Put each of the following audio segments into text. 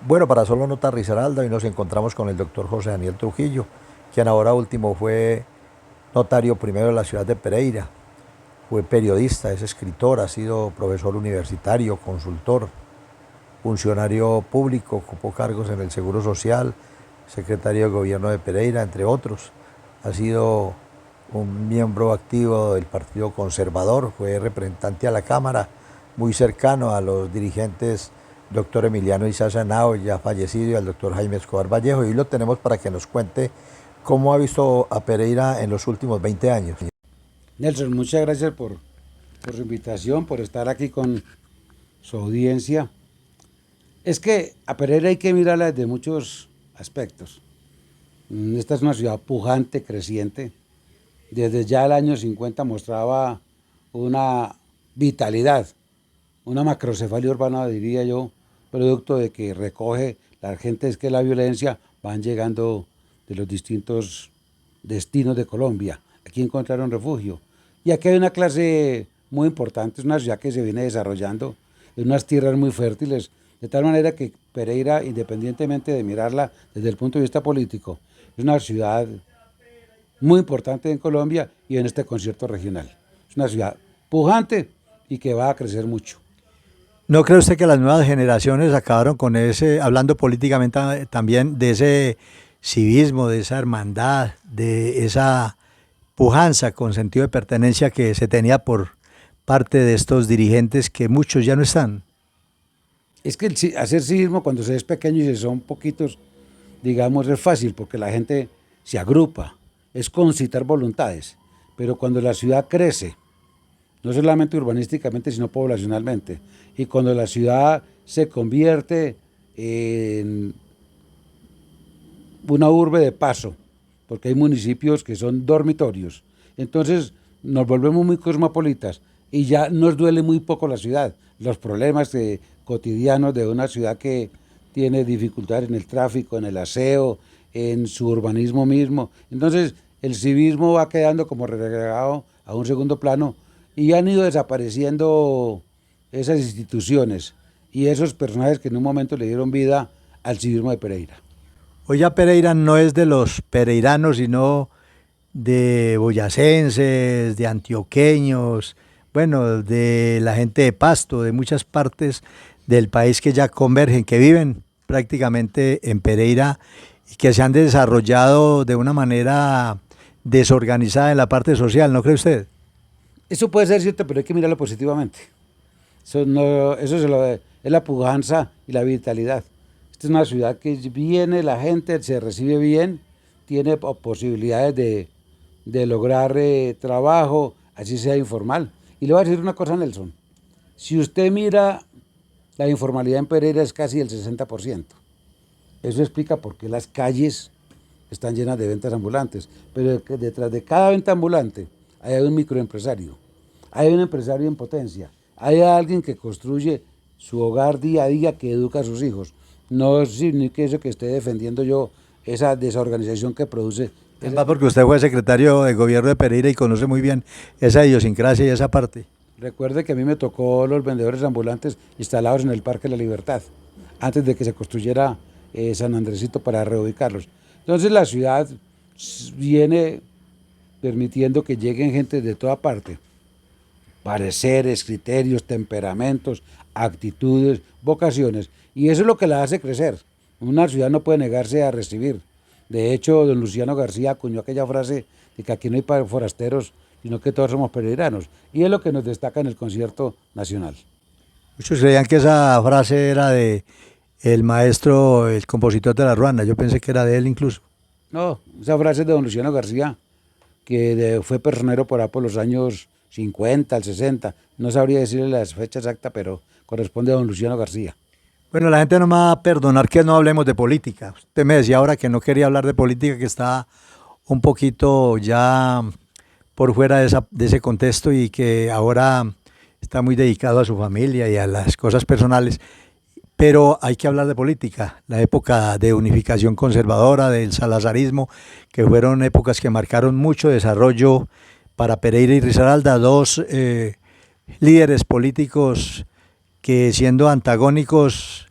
Bueno, para solo notar Risaralda, hoy nos encontramos con el doctor José Daniel Trujillo, quien ahora último fue notario primero de la ciudad de Pereira. Fue periodista, es escritor, ha sido profesor universitario, consultor, funcionario público, ocupó cargos en el Seguro Social, secretario de Gobierno de Pereira, entre otros. Ha sido un miembro activo del Partido Conservador, fue representante a la Cámara, muy cercano a los dirigentes doctor Emiliano Izaza Henao, ya fallecido, y al doctor Jaime Escobar Vallejo. Y lo tenemos para que nos cuente cómo ha visto a Pereira en los últimos 20 años. Nelson, muchas gracias por su invitación, por estar aquí con su audiencia. Es que a Pereira hay que mirarla desde muchos aspectos. Esta es una ciudad pujante, creciente. Desde ya el año 50 mostraba una vitalidad, una macrocefalia urbana, diría yo, producto de que recoge la gente, es que la violencia van llegando de los distintos destinos de Colombia. Aquí encontraron refugio. Y aquí hay una clase muy importante, es una ciudad que se viene desarrollando, en unas tierras muy fértiles, de tal manera que Pereira, independientemente de mirarla desde el punto de vista político, es una ciudad muy importante en Colombia y en este concierto regional. Es una ciudad pujante y que va a crecer mucho. ¿No cree usted que las nuevas generaciones acabaron con ese, hablando políticamente también, de ese civismo, de esa hermandad, de esa pujanza con sentido de pertenencia que se tenía por parte de estos dirigentes que muchos ya no están? Es que hacer civismo cuando se es pequeño y se son poquitos, digamos, es fácil porque la gente se agrupa, es concitar voluntades. Pero cuando la ciudad crece, no solamente urbanísticamente, sino poblacionalmente, y cuando la ciudad se convierte en una urbe de paso, porque hay municipios que son dormitorios, entonces nos volvemos muy cosmopolitas y ya nos duele muy poco la ciudad, los problemas cotidianos de una ciudad que tiene dificultades en el tráfico, en el aseo, en su urbanismo mismo. Entonces el civismo va quedando como relegado a un segundo plano y han ido desapareciendo esas instituciones y esos personajes que en un momento le dieron vida al civismo de Pereira. Hoy ya Pereira no es de los pereiranos, sino de boyacenses, de antioqueños, bueno, de la gente de Pasto, de muchas partes del país que ya convergen, que viven prácticamente en Pereira y que se han desarrollado de una manera desorganizada en la parte social, ¿no cree usted? Eso puede ser cierto, pero hay que mirarlo positivamente. Eso, no, es la pujanza y la vitalidad. Esta es una ciudad que viene, la gente se recibe bien, tiene posibilidades de lograr trabajo, así sea informal. Y le voy a decir una cosa, Nelson. Si usted mira, la informalidad en Pereira es casi el 60%. Eso explica por qué las calles están llenas de ventas ambulantes. Pero detrás de cada venta ambulante hay un microempresario, hay un empresario en potencia, hay alguien que construye su hogar día a día, que educa a sus hijos. No significa eso que esté defendiendo yo esa desorganización que produce. Además, porque usted fue secretario de gobierno de Pereira y conoce muy bien esa idiosincrasia y esa parte. Recuerde que a mí me tocó los vendedores ambulantes instalados en el Parque de la Libertad, antes de que se construyera San Andresito para reubicarlos. Entonces la ciudad viene permitiendo que lleguen gente de toda parte, pareceres, criterios, temperamentos, actitudes, vocaciones, y eso es lo que la hace crecer. Una ciudad no puede negarse a recibir. De hecho, don Luciano García acuñó aquella frase de que aquí no hay forasteros, sino que todos somos pereiranos, y es lo que nos destaca en el concierto nacional. Muchos creían que esa frase era de el maestro, el compositor de La Ruana. Yo pensé que era de él incluso. No, esa frase es de don Luciano García, que fue personero por ahí por los años 50 al 60. No sabría decirle la fecha exacta, pero corresponde a don Luciano García. Bueno, la gente no me va a perdonar que no hablemos de política. Usted me decía ahora que no quería hablar de política, que está un poquito ya por fuera de ese contexto y que ahora está muy dedicado a su familia y a las cosas personales. Pero hay que hablar de política, la época de unificación conservadora, del salazarismo, que fueron épocas que marcaron mucho desarrollo para Pereira y Risaralda, dos líderes políticos que siendo antagónicos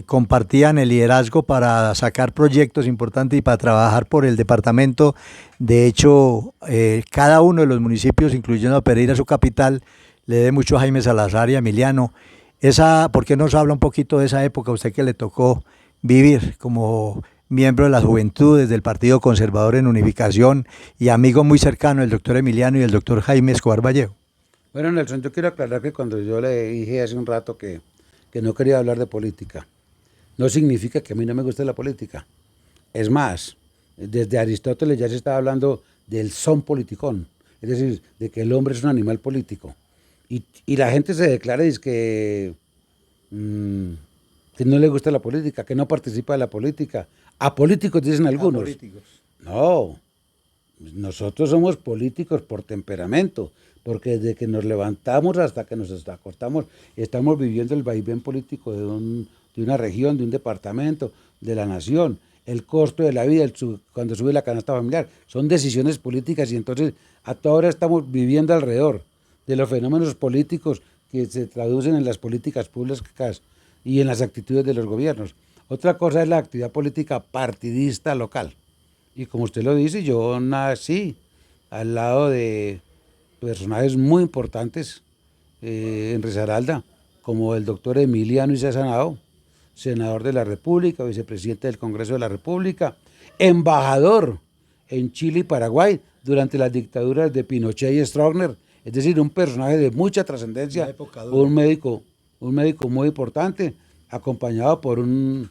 compartían el liderazgo para sacar proyectos importantes y para trabajar por el departamento. De hecho, cada uno de los municipios, incluyendo a Pereira, su capital, le debe mucho a Jaime Salazar y a Emiliano. ¿Por qué nos habla un poquito de esa época, a usted que le tocó vivir como miembro de las juventudes del Partido Conservador en Unificación y amigo muy cercano del doctor Emiliano y del doctor Jaime Escobar Vallejo? Bueno, Nelson, yo quiero aclarar que cuando yo le dije hace un rato que no quería hablar de política, no significa que a mí no me guste la política. Es más, desde Aristóteles ya se estaba hablando del son politicón, es decir, de que el hombre es un animal político. Y la gente se declara y dice que no le gusta la política, que no participa de la política. Apolíticos dicen algunos. Apolíticos. No, nosotros somos políticos por temperamento, porque desde que nos levantamos hasta que nos acostamos estamos viviendo el vaivén político de una región, de un departamento, de la nación. El costo de la vida, cuando sube la canasta familiar, son decisiones políticas y entonces a toda hora estamos viviendo alrededor de los fenómenos políticos que se traducen en las políticas públicas y en las actitudes de los gobiernos. Otra cosa es la actividad política partidista local. Y como usted lo dice, yo nací al lado de personajes muy importantes en Risaralda, como el doctor Emiliano Isa Sanao, senador de la República, vicepresidente del Congreso de la República, embajador en Chile y Paraguay durante las dictaduras de Pinochet y Stroessner, es decir, un personaje de mucha trascendencia, un médico muy importante, acompañado por un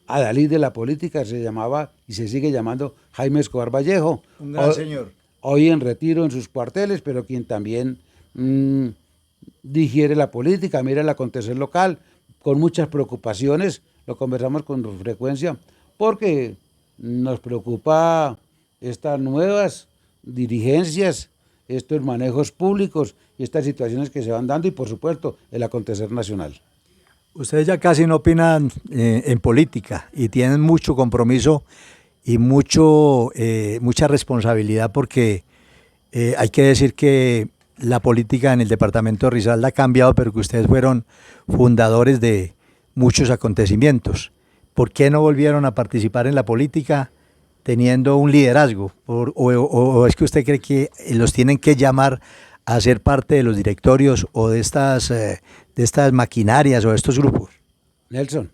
adalid de la política, se llamaba y se sigue llamando Jaime Escobar Vallejo. Un gran señor. Hoy en retiro en sus cuarteles, pero quien también digiere la política, mira el acontecer local, con muchas preocupaciones, lo conversamos con frecuencia, porque nos preocupa estas nuevas dirigencias, estos manejos públicos y estas situaciones que se van dando y, por supuesto, el acontecer nacional. Ustedes ya casi no opinan en política y tienen mucho compromiso y mucha responsabilidad porque hay que decir que la política en el departamento de Risaralda ha cambiado, pero que ustedes fueron fundadores de muchos acontecimientos. ¿Por qué no volvieron a participar en la política teniendo un liderazgo? ¿O es que usted cree que los tienen que llamar a ser parte de los directorios o de estas maquinarias o de estos grupos? Nelson,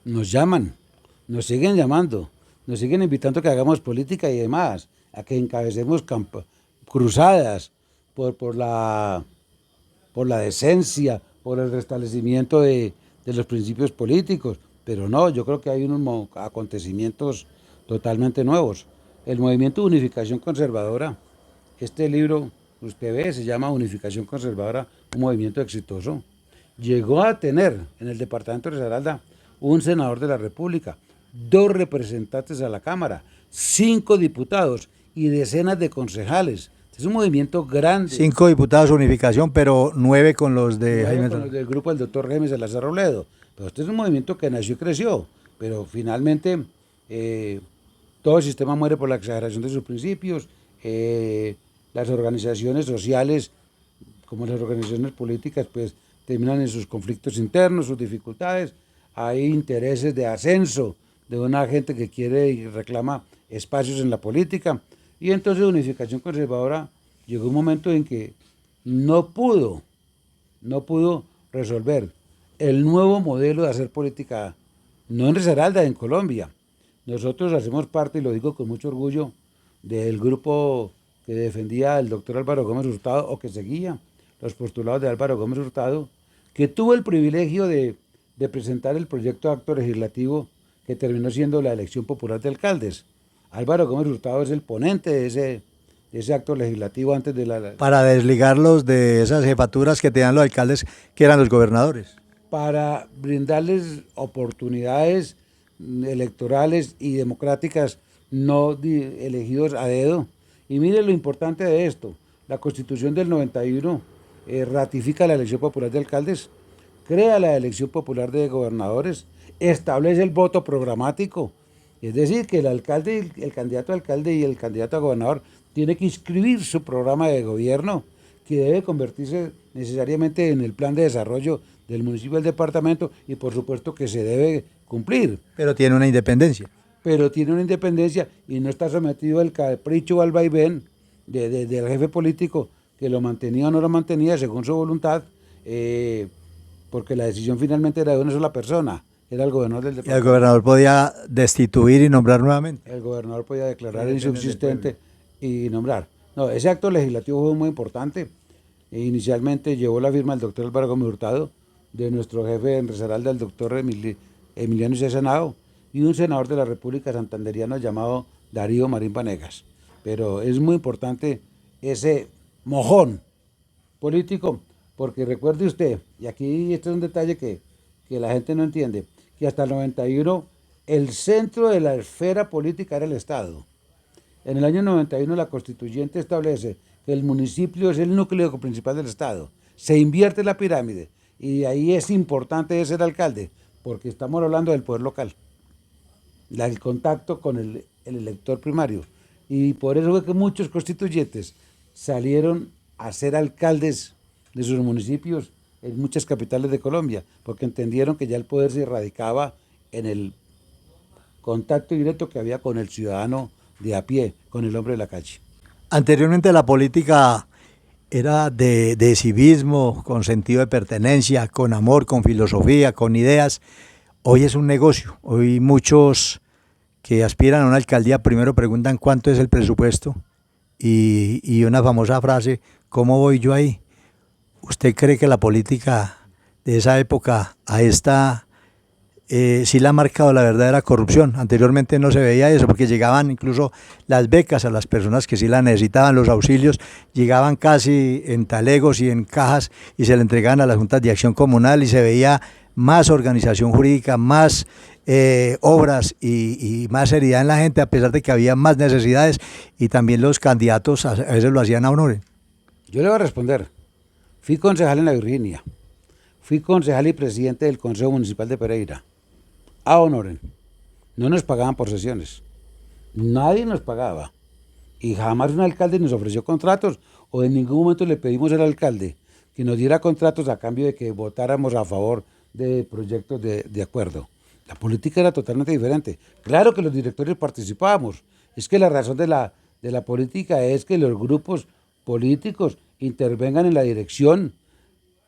nos llaman, nos siguen llamando, nos siguen invitando a que hagamos política y demás, a que encabecemos cruzadas por la decencia, por el restablecimiento de los principios políticos, pero no, yo creo que hay unos acontecimientos totalmente nuevos. El movimiento de unificación conservadora, este libro, usted ve, se llama Unificación Conservadora, un movimiento exitoso. Llegó a tener en el departamento de Risaralda un senador de la República, 2 representantes a la Cámara, 5 diputados y decenas de concejales. Es un movimiento grande. 5 diputados de unificación, pero 9 con los de Jaime. Con los del grupo del doctor Jaime Salazar Robledo. Pero este es un movimiento que nació y creció, pero finalmente todo el sistema muere por la exageración de sus principios. Las organizaciones sociales, como las organizaciones políticas, pues terminan en sus conflictos internos, sus dificultades. Hay intereses de ascenso de una gente que quiere y reclama espacios en la política. Y entonces Unificación Conservadora llegó un momento en que no pudo resolver el nuevo modelo de hacer política, no en Risaralda, en Colombia. Nosotros hacemos parte, y lo digo con mucho orgullo, del grupo que defendía el doctor Álvaro Gómez Hurtado, o que seguía los postulados de Álvaro Gómez Hurtado, que tuvo el privilegio de presentar el proyecto de acto legislativo que terminó siendo la elección popular de alcaldes. Álvaro Gómez Hurtado es el ponente de ese acto legislativo antes de la... Para desligarlos de esas jefaturas que tenían los alcaldes, que eran los gobernadores. Para brindarles oportunidades electorales y democráticas no elegidos a dedo. Y mire lo importante de esto, la Constitución del 91 ratifica la elección popular de alcaldes, crea la elección popular de gobernadores, establece el voto programático, es decir, que el alcalde, el candidato a alcalde y el candidato a gobernador tiene que inscribir su programa de gobierno, que debe convertirse necesariamente en el plan de desarrollo del municipio del departamento y por supuesto que se debe cumplir. Pero tiene una independencia. Pero tiene una independencia y no está sometido al capricho o al vaivén del jefe político que lo mantenía o no lo mantenía según su voluntad, porque la decisión finalmente era de una sola persona, era el gobernador del Y departamento. el gobernador podía destituir y nombrar nuevamente. El gobernador podía declarar insubsistente y nombrar. No, ese acto legislativo fue muy importante. Inicialmente llevó la firma del doctor Álvaro Gómez Hurtado, de nuestro jefe en Risaralda, el doctor Emiliano Isés Henao, y un senador de la República santanderiano llamado Darío Marín Vanegas. Pero es muy importante ese mojón político, porque recuerde usted, y aquí este es un detalle que la gente no entiende, que hasta el 91 el centro de la esfera política era el Estado. En el año 91 la constituyente establece que el municipio es el núcleo principal del Estado. Se invierte la pirámide y ahí es importante ser alcalde, porque estamos hablando del poder local, el contacto con el elector primario. Y por eso fue que muchos constituyentes salieron a ser alcaldes de sus municipios en muchas capitales de Colombia, porque entendieron que ya el poder se radicaba en el contacto directo que había con el ciudadano de a pie, con el hombre de la calle. Anteriormente la política era de civismo, con sentido de pertenencia, con amor, con filosofía, con ideas. Hoy es un negocio. Hoy muchos que aspiran a una alcaldía primero preguntan cuánto es el presupuesto y una famosa frase, ¿cómo voy yo ahí? ¿Usted cree que la política de esa época a esta sí la ha marcado la verdadera corrupción? Anteriormente no se veía eso porque llegaban incluso las becas a las personas que sí la necesitaban, los auxilios llegaban casi en talegos y en cajas y se le entregaban a las juntas de acción comunal y se veía más organización jurídica, más obras y más seriedad en la gente, a pesar de que había más necesidades y también los candidatos a veces lo hacían a honores. Yo le voy a responder. Fui concejal en la Virginia, fui concejal y presidente del Consejo Municipal de Pereira, a honoren. No nos pagaban por sesiones, nadie nos pagaba y jamás un alcalde nos ofreció contratos o en ningún momento le pedimos al alcalde que nos diera contratos a cambio de que votáramos a favor de proyectos de acuerdo. La política era totalmente diferente. Claro que los directores participábamos, es que la razón de la política es que los grupos políticos intervengan en la dirección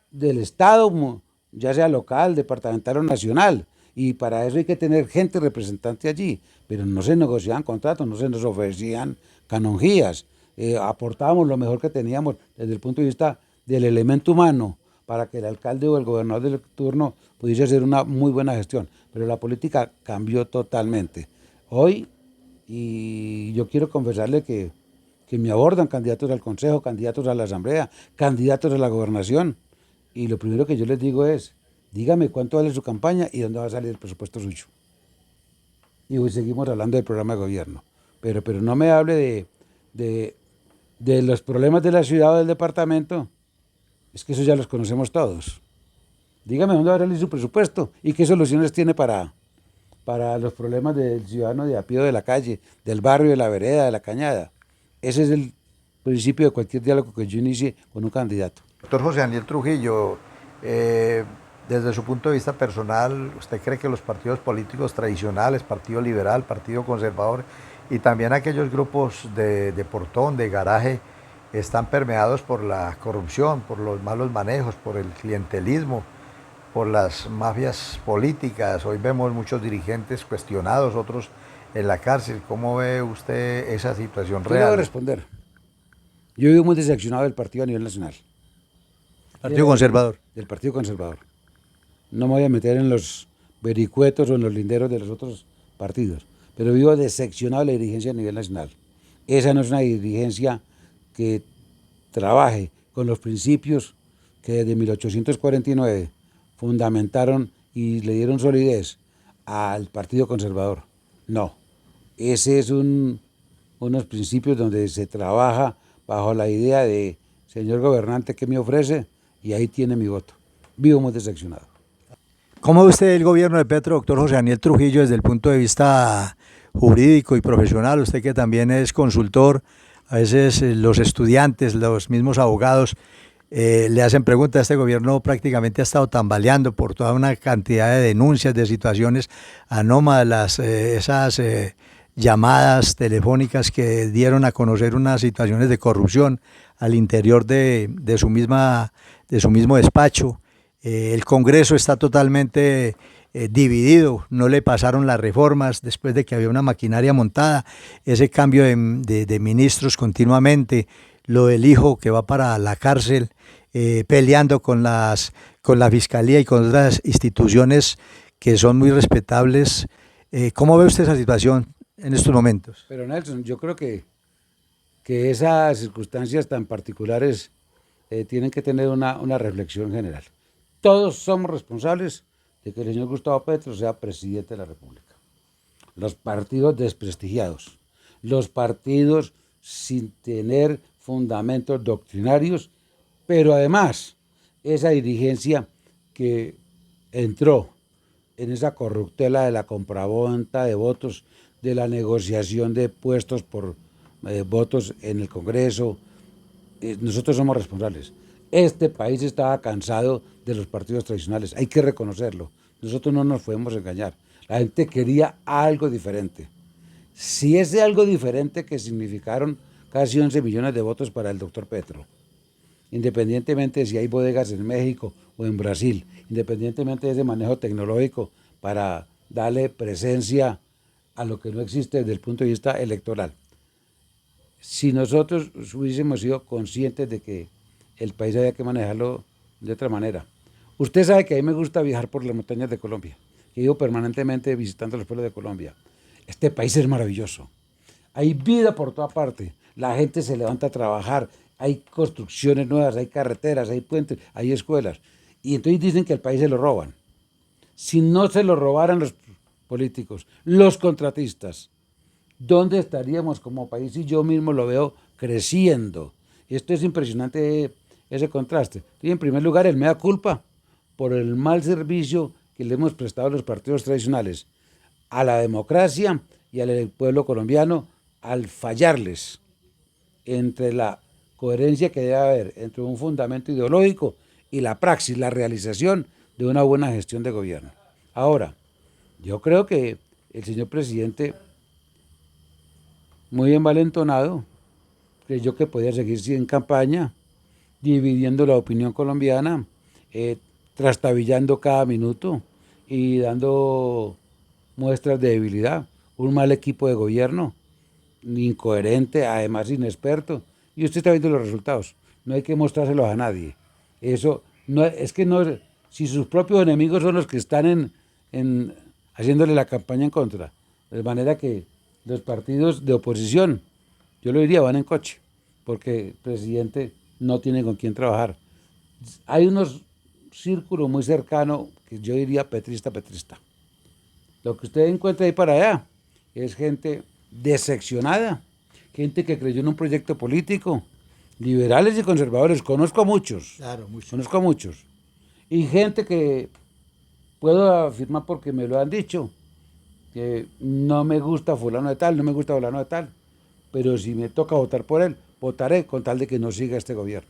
del Estado, ya sea local, departamental o nacional, y para eso hay que tener gente representante allí, pero no se negociaban contratos, no se nos ofrecían canonjías, aportábamos lo mejor que teníamos desde el punto de vista del elemento humano para que el alcalde o el gobernador del turno pudiese hacer una muy buena gestión, pero la política cambió totalmente. Hoy, y yo quiero confesarle que me abordan candidatos al consejo, candidatos a la asamblea, candidatos a la gobernación. Y lo primero que yo les digo es, dígame cuánto vale su campaña y dónde va a salir el presupuesto suyo. Y hoy seguimos hablando del programa de gobierno. Pero no me hable de los problemas de la ciudad o del departamento. Es que eso ya los conocemos todos. Dígame dónde va a salir su presupuesto y qué soluciones tiene para los problemas del ciudadano de a pie de la calle, del barrio, de la vereda, de la cañada. Ese es el principio de cualquier diálogo que yo inicie con un candidato. Doctor José Daniel Trujillo, desde su punto de vista personal, ¿usted cree que los partidos políticos tradicionales, Partido Liberal, Partido Conservador y también aquellos grupos de portón, de garaje, están permeados por la corrupción, por los malos manejos, por el clientelismo, por las mafias políticas? Hoy vemos muchos dirigentes cuestionados, otros en la cárcel. ¿Cómo ve usted esa situación real? Yo le voy a responder. Yo vivo muy decepcionado del partido a nivel nacional. Partido Conservador. Del Partido Conservador. No me voy a meter en los vericuetos o en los linderos de los otros partidos, pero vivo decepcionado de la dirigencia a nivel nacional. Esa no es una dirigencia que trabaje con los principios que desde 1849 fundamentaron y le dieron solidez al Partido Conservador. No, ese es unos principios donde se trabaja bajo la idea de, señor gobernante, ¿qué me ofrece? Y ahí tiene mi voto. Vivo muy decepcionado. ¿Cómo ve usted el gobierno de Petro, doctor José Daniel Trujillo, desde el punto de vista jurídico y profesional? Usted que también es consultor, a veces los estudiantes, los mismos abogados, le hacen preguntas. Este gobierno prácticamente ha estado tambaleando por toda una cantidad de denuncias, de situaciones anómalas, esas llamadas telefónicas que dieron a conocer unas situaciones de corrupción al interior de su mismo despacho. El Congreso está totalmente dividido, no le pasaron las reformas después de que había una maquinaria montada, ese cambio de ministros continuamente, lo del hijo que va para la cárcel, peleando con la fiscalía y con otras instituciones que son muy respetables. ¿Cómo ve usted esa situación en estos momentos? Pero Nelson, yo creo que esas circunstancias tan particulares tienen que tener una reflexión general. Todos somos responsables de que el señor Gustavo Petro sea presidente de la República. Los partidos desprestigiados, los partidos sin tener fundamentos doctrinarios, pero además esa dirigencia que entró en esa corruptela de la compraventa de votos, de la negociación de puestos por votos en el Congreso. Nosotros somos responsables. Este país estaba cansado de los partidos tradicionales, hay que reconocerlo. Nosotros no nos podemos engañar. La gente quería algo diferente. Si ese algo diferente que significaron casi 11 millones de votos para el doctor Petro, independientemente de si hay bodegas en México o en Brasil, independientemente de ese manejo tecnológico para darle presencia a lo que no existe desde el punto de vista electoral. Si nosotros hubiésemos sido conscientes de que el país había que manejarlo de otra manera. Usted sabe que a mí me gusta viajar por las montañas de Colombia, que vivo permanentemente visitando los pueblos de Colombia. Este país es maravilloso. Hay vida por toda parte. La gente se levanta a trabajar. Hay construcciones nuevas, hay carreteras, hay puentes, hay escuelas. Y entonces dicen que el país se lo roban. Si no se lo robaran los políticos, los contratistas, ¿dónde estaríamos como país? Y yo mismo lo veo creciendo. Esto es impresionante, ese contraste. Y en primer lugar, el mea culpa por el mal servicio que le hemos prestado a los partidos tradicionales, a la democracia y al pueblo colombiano, al fallarles entre la coherencia que debe haber entre un fundamento ideológico y la praxis, la realización de una buena gestión de gobierno. Ahora, yo creo que el señor presidente, muy envalentonado, creyó que podía seguir en campaña, dividiendo la opinión colombiana, trastabillando cada minuto y dando muestras de debilidad. Un mal equipo de gobierno, incoherente, además inexperto. Y usted está viendo los resultados. No hay que mostrárselos a nadie. Eso no es que no, si sus propios enemigos son los que están haciéndole la campaña en contra. De manera que los partidos de oposición, yo lo diría, van en coche, porque el presidente no tiene con quién trabajar. Hay unos círculos muy cercanos que yo diría petrista. Lo que usted encuentra ahí para allá es gente decepcionada, gente que creyó en un proyecto político, liberales y conservadores, conozco a muchos. Claro, mucho. Conozco a muchos. Y gente que puedo afirmar porque me lo han dicho, que no me gusta fulano de tal, no me gusta fulano de tal, pero si me toca votar por él, votaré con tal de que no siga este gobierno.